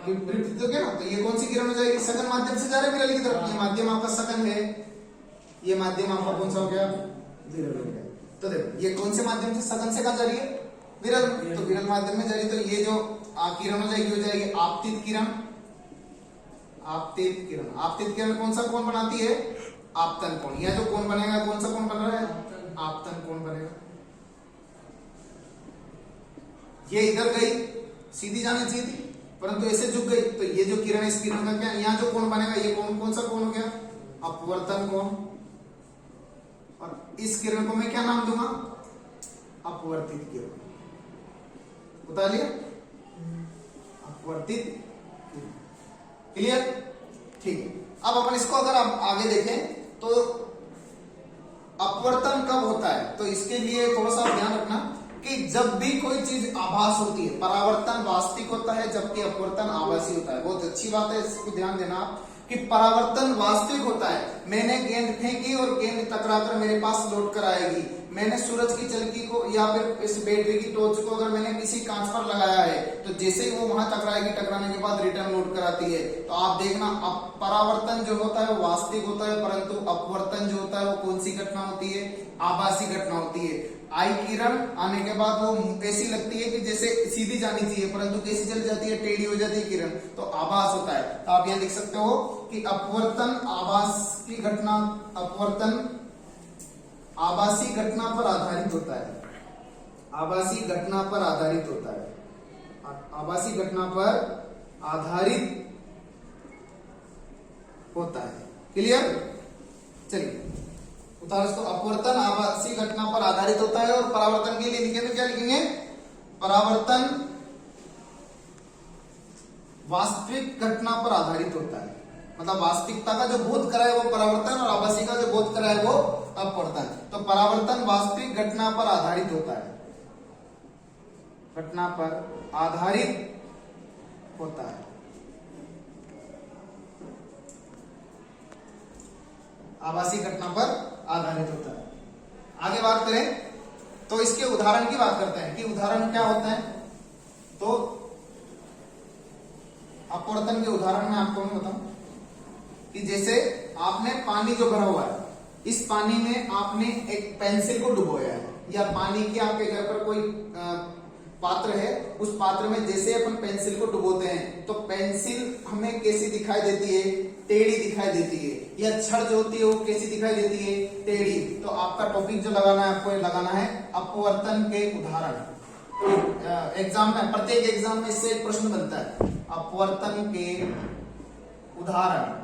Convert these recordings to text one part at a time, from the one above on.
विपरीत हो गया ना, तो ये कौन सी किरण हो जाएगी, सघन माध्यम से जा रहे विरल की तरफ, ये माध्यम आपका सघन है, ये माध्यम आपका कौन सा हो गया, विरल हो गया। तो देखो ये कौन से माध्यम से सघन से कहां जा रही है, विरल, तो विरल माध्यम में जा रही, तो ये जो किरण हो जाएगी आपतित किरण। आपतित किरण, आपतित किरण कौन सा कोण बनाती है, आपतन कोण। यह जो कोण बनेगा कौन सा कोण बन रहा है, आपतन कोण बनेगा। ये इधर गई, सीधी जानी चाहिए थी, परंतु ऐसे झुक गई, तो ये जो किरण है इस किरण का क्या, यहाँ जो कोण बनेगा ये कोण कौन सा कोण हो गया, अपवर्तन कोण। और इस किरण को मैं क्या नाम दूंगा, अपवर्तित किरण। बता लिया, अपवर्तित। क्लियर, ठीक है। अब अपन इसको अगर आप आगे देखें तो अपवर्तन कब होता है, तो इसके लिए थोड़ा सा ध्यान रखना कि जब भी कोई चीज आभास होती है, परावर्तन वास्तविक होता है जबकि अपवर्तन आभासी होता है। बहुत अच्छी बात है, इसको ध्यान देना आप कि परावर्तन वास्तविक होता है। मैंने गेंद फेंकी और गेंद टकराकर मेरे पास लौट कर आएगी। मैंने सूरज की चलकी को या फिर इस बैटरी की टॉर्च को अगर मैंने किसी कांच पर लगाया है तो जैसे ही वो वहां टकराएगी, टकराने के बाद रिटर्न लौट कर आती है। तो आप देखना, परावर्तन जो होता है वो वास्तविक होता है, परंतु अपवर्तन जो होता है वो कौन सी घटना होती है, आभासी घटना होती है। आई किरण आने के बाद वो ऐसी लगती है कि जैसे सीधी जानी चाहिए, परंतु कैसी चल जाती है, टेढ़ी हो जाती है किरण, तो आभास होता है। तो आप यहां लिख सकते हो कि अपवर्तन आभास की घटना, अपवर्तन आभासी घटना पर आधारित होता है, आभासी घटना पर आधारित होता है, आभासी घटना पर आधारित होता है। क्लियर, चलिए उतार इसको। अपवर्तन आभासी घटना पर आधारित होता है, और परावर्तन के लिए लिखेंगे तो क्या लिखेंगे, परावर्तन वास्तविक घटना पर आधारित होता है। मतलब वास्तविकता का जो बोध करा है वो परावर्तन, और आभासी का जो बोध करा है वो अपवर्तन। तो परावर्तन वास्तविक घटना पर आधारित होता है, घटना पर आधारित होता है, आभासी घटना पर आधारित होता है। आगे बात करें तो इसके उदाहरण की बात करते हैं कि उदाहरण क्या होता है। तो अपवर्तन के उदाहरण में आपको मैं बताऊं कि जैसे आपने पानी जो भरा हुआ है, इस पानी में आपने एक पेंसिल को डुबोया है, या पानी की आपके घर पर कोई पात्र है, उस पात्र में जैसे अपन पेंसिल को डुबोते हैं तो पेंसिल हमें कैसी दिखाई देती है, टेढ़ी दिखाई देती है, या छड़ जो होती है वो कैसी दिखाई देती है, टेढ़ी। तो आपका टॉपिक जो लगाना है, आपको लगाना है अपवर्तन के उदाहरण। एग्जाम में, प्रत्येक एग्जाम में इससे एक प्रश्न बनता है, अपवर्तन के उदाहरण।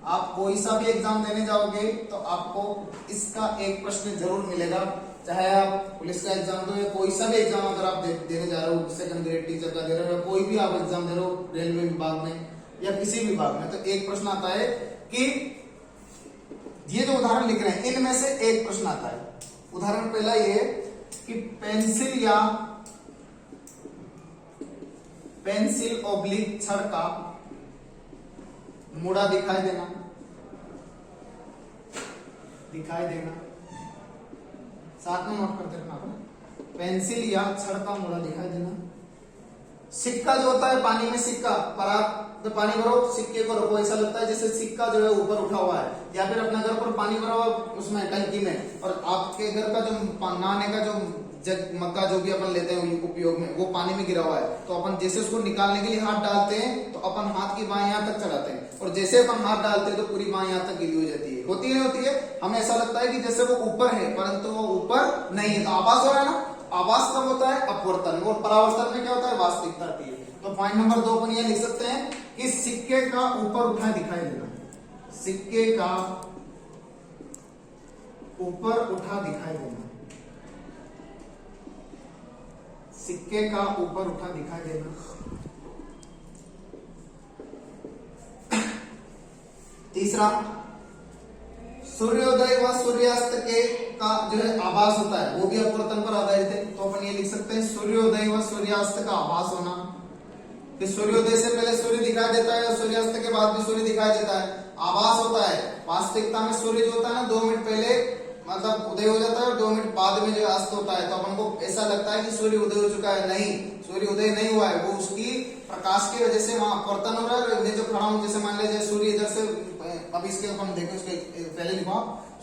आप कोई सा भी एग्जाम देने जाओगे तो आपको इसका एक प्रश्न जरूर मिलेगा, चाहे आप पुलिस का एग्जाम दो या कोई सा भी एग्जाम अगर आप देने जा रहे हो, सेकंड ग्रेड टीचर का दे रहे हो, कोई भी आप एग्जाम दे रहे हो, रेलवे विभाग में या किसी विभाग में, तो एक प्रश्न आता है कि ये जो उदाहरण लिख रहे हैं इनमें से एक प्रश्न आता है। उदाहरण पहला ये है कि पेंसिल ऑब्लिक छड़ का मुड़ा दिखाई देना, साथ में नोट करते रहना, पेंसिल या छड़ का मुड़ा दिखाई देना। सिक्का जो होता है पानी में, सिक्का तो पानी भरो, सिक्के को रखो, ऐसा लगता है जैसे सिक्का जो है ऊपर उठा हुआ है, या फिर अपने घर पर पानी भरा हुआ उसमें टंकी में, और आपके घर का जो नहाने का जो जग मग्गा जो भी अपन लेते हैं उपयोग में, वो पानी में गिरा हुआ है, तो अपन जैसे उसको निकालने के लिए हाथ डालते हैं तो अपन हाथ की बाएं यहां तक चलाते हैं, और जैसे अपन हाथ डालते हैं तो पूरी बाएं यहां तक गिरी हो जाती है। होती है, होती है। हमें ऐसा लगता है कि जैसे वो ऊपर है, परंतु वो ऊपर नहीं है। तो आभास हो रहा है ना, आभास कब होता है, अपवर्तन। और परावर्तन में क्या होता है, वास्तविकता आती है। तो पॉइंट नंबर 2 अपन ये लिख सकते हैं कि सिक्के का ऊपर उठा दिखाई देना, सिक्के का ऊपर उठा दिखाई देना, सिक्के का ऊपर उठा दिखाई देना। तीसरा, सूर्योदय व सूर्यास्त के का जो है आभास होता है, वो भी अपवर्तन पर आधारित है। तो अपन ये लिख सकते हैं सूर्योदय व सूर्यास्त का आभास होना, कि सूर्योदय से पहले सूर्य दिखाई देता है और सूर्यास्त के बाद भी सूर्य दिखाई देता है, आभास होता है। वास्तविकता में सूर्य जो होता है ना 2 मिनट पहले मतलब उदय हो जाता है और 2 मिनट बाद में जो अस्त होता है, तो अपन को ऐसा लगता है कि सूर्य उदय हो चुका है। नहीं, सूर्य उदय नहीं हुआ है, वो उसकी प्रकाश की वजह से वहां अपवर्तन हो रहा है। और मैं जो खड़ा हूं, जैसे मान लीजिए सूर्य इधर से, अब इसके अपन देखो, इसके पहले लिखो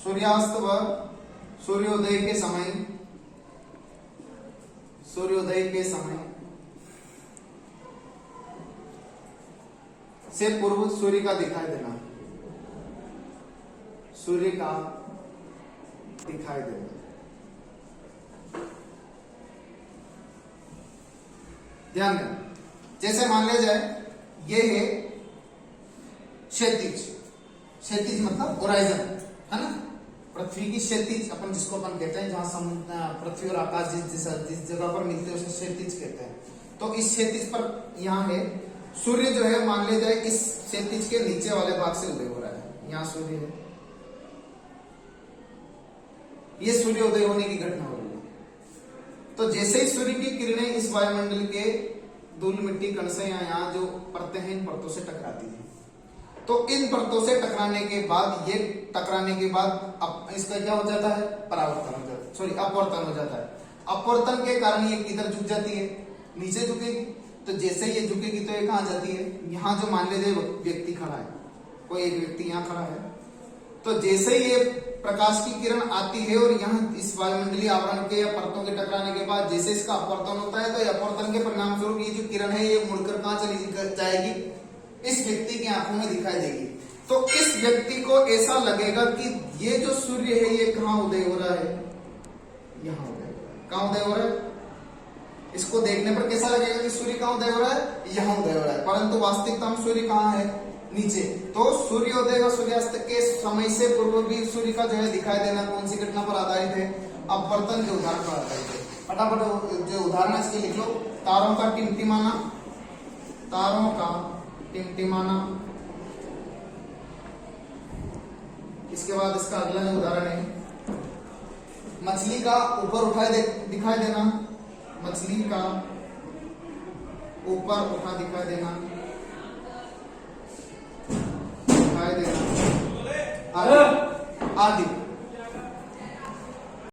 सूर्यास्त व सूर्योदय के समय, सूर्योदय के समय से पूर्व सूर्य का दिखाई देना, सूर्य का दिखाई देना। ध्यान देना, जैसे मान लिया जाए ये है क्षैतिज, क्षैतिज मतलब होराइजन है ना, पृथ्वी की क्षैतिज अपन जिसको अपन कहते हैं, जहां समुद्र पृथ्वी और आकाश जिस जगह पर मिलते हैं उसे क्षैतिज कहते हैं। तो इस क्षैतिज पर यहाँ है सूर्य जो है, मान लिया जाए इस क्षैतिज के नीचे वाले भाग से उदय हो रहा है, यहाँ सूर्य है, ये सूर्योदय होने की घटना हो रही है। तो जैसे ही सूर्य की किरणें इस वायुमंडल के धूल मिट्टी कण से यहाँ जो परतें हैं, इन परतों से टकराती है, तो इन परतों से टकराने के बाद, ये टकराने के बाद अब इसका क्या हो जाता है, परावर्तन हो जाता है, सॉरी अपवर्तन हो जाता है। अपवर्तन के कारण ये किधर झुक जाती है, नीचे झुकेगी। तो जैसे ये झुकेगी तो ये कहाँ जाती है, यहाँ जो मान लीजिए व्यक्ति खड़ा है, कोई एक व्यक्ति यहाँ खड़ा है, तो जैसे ही ये प्रकाश की किरण आती है और यहाँ इस वायुमंडलीय आवरण के या परतों के टकराने के बाद जैसे इसका अपवर्तन होता है, तो अपवर्तन के परिणाम स्वरूप ये जो किरण है ये मुड़कर कहाँ चली जाएगी, इस व्यक्ति की आंखों में दिखाई देगी। तो इस व्यक्ति को ऐसा लगेगा कि ये जो सूर्य है ये कहाँ उदय हो रहा है, यहाँ उदय हो रहा है। कहाँ उदय हो रहा है, इसको देखने पर कैसा लगेगा कि सूर्य कहाँ उदय हो रहा है, यहाँ उदय हो रहा है, परंतु वास्तविकता में सूर्य कहाँ है, नीचे। तो सूर्योदय व सूर्यास्त के समय से पूर्व भी सूर्य का जो है दिखाई देना कौन सी घटना पर आधारित है, अपवर्तन के उदाहरण पर आधारित है। फटाफट जो उदाहरण है इसके लिख लो, तारों का टिमटिमाना, तारों का टिमटिमाना। इसके बाद इसका अगला जो उदाहरण है, मछली का ऊपर उठाए दिखाई देना, मछली का ऊपर उठा दिखाई देना, आदि